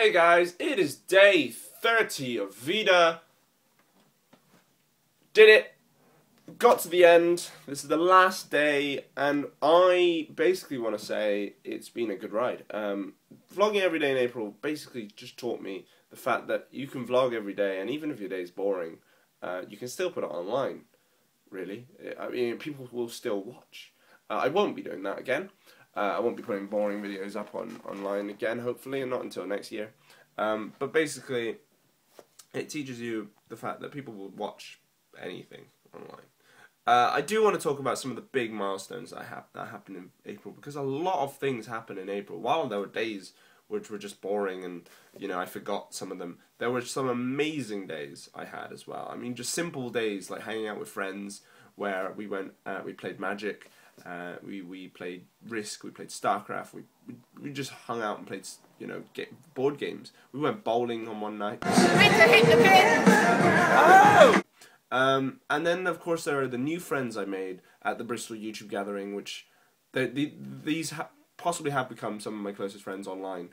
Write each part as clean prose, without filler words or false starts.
Hey guys, it is day 30 of VEDA. Did it. Got to the end. This is the last day, and I basically want to say it's been a good ride. Vlogging every day in April basically just taught me the fact that you can vlog every day, and even if your day is boring, you can still put it online, really. I mean, people will still watch. I won't be doing that again. I won't be putting boring videos up online again, hopefully, and not until next year. But basically, it teaches you the fact that people will watch anything online. I do want to talk about some of the big milestones that happened in April, because a lot of things happened in April. While there were days which were just boring and, you know, I forgot some of them, there were some amazing days I had as well. I mean, just simple days like hanging out with friends, where we went, we played Magic. We played Risk, we played StarCraft, we just hung out and played, you know, board games. We went bowling on one night. Oh! And then of course there are the new friends I made at the Bristol YouTube gathering, which these possibly have become some of my closest friends online,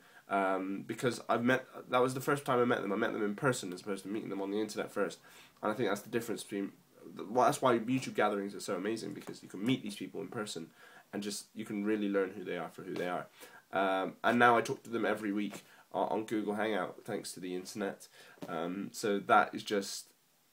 because that was the first time I met them. I met them in person as opposed to meeting them on the internet first, and I think that's the difference between. Well, that's why YouTube gatherings are so amazing, because you can meet these people in person and just you can really learn who they are for who they are. And now I talk to them every week on Google Hangout thanks to the internet. So that is just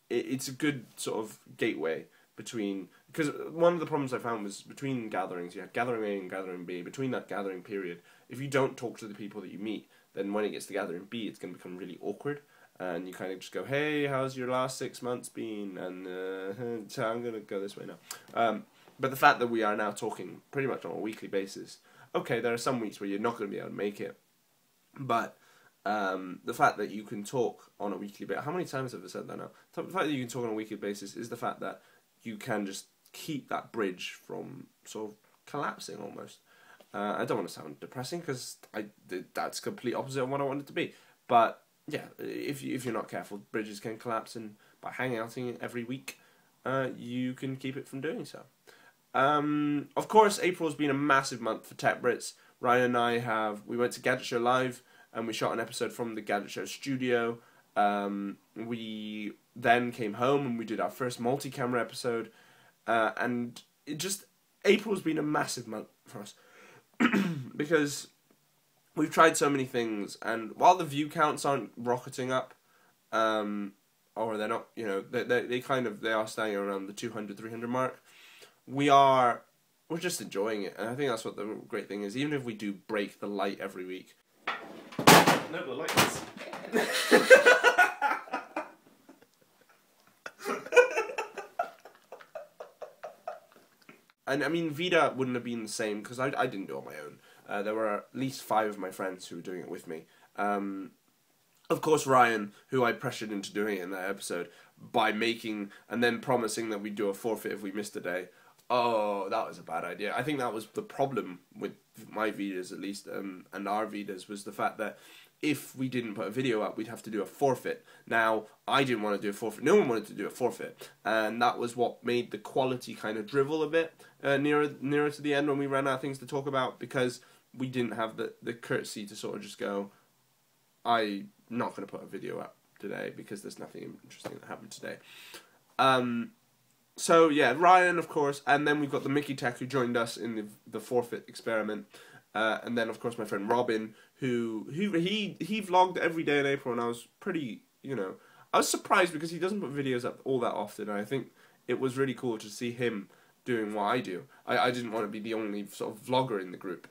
it's a good sort of gateway between, because one of the problems I found was between gatherings, you have gathering A and gathering B. Between that gathering period, if you don't talk to the people that you meet, then when it gets to gathering B, it's going to become really awkward. And you kind of just go, hey, how's your last 6 months been? And so I'm going to go this way now. But the fact that we are now talking pretty much on a weekly basis, okay, there are some weeks where you're not going to be able to make it, but the fact that you can talk on a weekly basis, how many times have I said that now? The fact that you can talk on a weekly basis is the fact that you can just keep that bridge from sort of collapsing almost. I don't want to sound depressing, because that's complete opposite of what I want it to be, but yeah, if you're not careful, bridges can collapse, and by hanging out every week, you can keep it from doing so. Of course, April's been a massive month for Tech Brits. Ryan and I we went to Gadget Show Live, and we shot an episode from the Gadget Show studio. We then came home and we did our first multi-camera episode, and April's been a massive month for us, because we've tried so many things, and while the view counts aren't rocketing up, or they're not, you know, they are staying around the 200, 300 mark, we're just enjoying it, and I think that's what the great thing is. Even if we do break the light every week. No, the lights. And I mean, VEDA wouldn't have been the same, because I didn't do it on my own. There were at least 5 of my friends who were doing it with me. Of course, Ryan, who I pressured into doing it in that episode by making and then promising that we'd do a forfeit if we missed a day. Oh, that was a bad idea. I think that was the problem with my VEDAs, at least, and our VEDAs, was the fact that if we didn't put a video up, we'd have to do a forfeit. Now, I didn't want to do a forfeit. No one wanted to do a forfeit, and that was what made the quality kind of drivel a bit nearer to the end when we ran out of things to talk about, because we didn't have the courtesy to sort of just go, I'm not going to put a video up today because there's nothing interesting that happened today. So yeah, Ryan, of course, and then we've got the Micky Tech, who joined us in the forfeit experiment, and then of course my friend Robin, who he vlogged every day in April, and I was pretty, you know, I was surprised because he doesn't put videos up all that often, and I think it was really cool to see him doing what I do. I didn't want to be the only sort of vlogger in the group,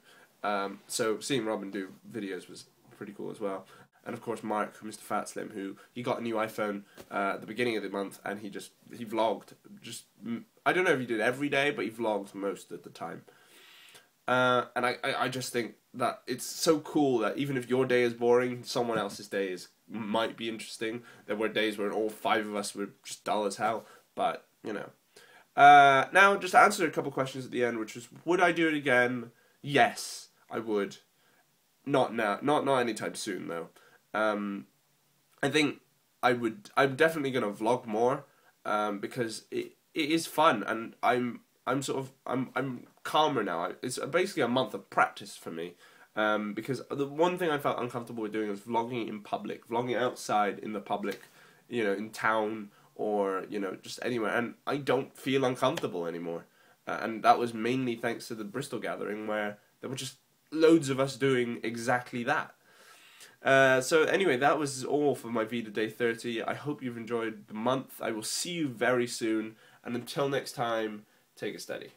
so seeing Robin do videos was pretty cool as well. And of course Mark, Mr. Fat Slim, who he got a new iPhone at the beginning of the month, and he vlogged. I don't know if he did every day, but he vlogged most of the time. And I just think that it's so cool that even if your day is boring, someone else's day might be interesting. There were days where all 5 of us were just dull as hell, but you know. Now, just to answer a couple questions at the end, which was, would I do it again? Yes, I would. Not now, not anytime soon though. I think I'm definitely gonna vlog more, because it is fun, and I'm calmer now. It's basically a month of practice for me, Because the one thing I felt uncomfortable with doing was vlogging in public, vlogging outside in the public, in town or, just anywhere. And I don't feel uncomfortable anymore. And that was mainly thanks to the Bristol gathering, where there were just loads of us doing exactly that. So anyway, that was all for my VEDA Day 30. I hope you've enjoyed the month. I will see you very soon. And until next time, take it steady.